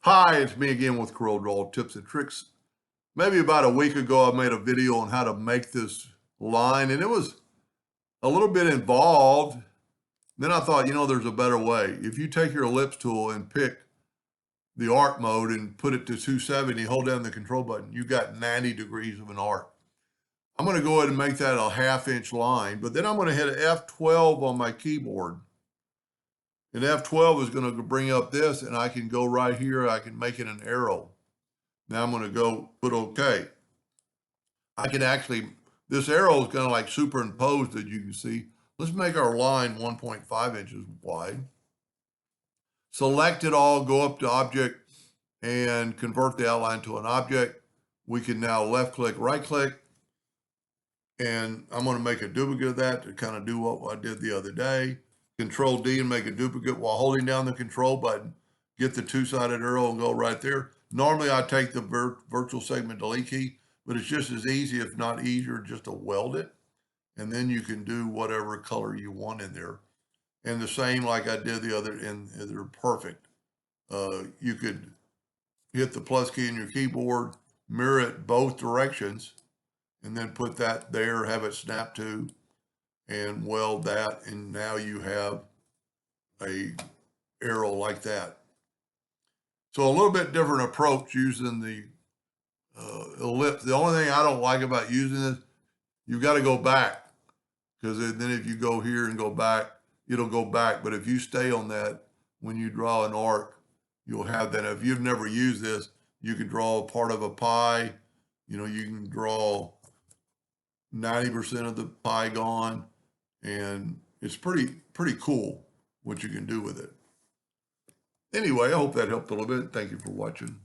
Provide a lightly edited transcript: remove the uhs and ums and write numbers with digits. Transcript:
Hi, it's me again with CorelDraw Tips and Tricks. Maybe about a week ago, I made a video on how to make this line, and it was a little bit involved. Then I thought, there's a better way. If you take your ellipse tool and pick the arc mode and put it to 270, hold down the control button, you got 90 degrees of an arc. I'm going to go ahead and make that a 1/2 inch line, but then I'm going to hit F12 on my keyboard. And F12 is going to bring up this, and I can go right here. I can make it an arrow. Now I'm going to go put OK. I can actually, this arrow is kind of like superimposed, as you can see. Let's make our line 1.5 inches wide. Select it all, go up to Object, and convert the outline to an object. We can now left click, right click, and I'm going to make a duplicate of that to kind of do what I did the other day. Control D and make a duplicate while holding down the control button. Get the two-sided arrow and go right there. Normally I take the virtual segment delete key, but it's just as easy, if not easier, just to weld it. And then you can do whatever color you want in there. And the same like I did the other, and they're perfect. You could hit the plus key in your keyboard, mirror it both directions, and then put that there, have it snap to, and weld that, and now you have a arrow like that. So a little bit different approach using the ellipse. The only thing I don't like about using this, you've got to go back, because then if you go here and go back, it'll go back. But if you stay on that, when you draw an arc, you'll have that. If you've never used this, you can draw a part of a pie. You can draw 90% of the pie gone, and it's pretty cool what you can do with it. Anyway, I hope that helped a little bit. Thank you for watching.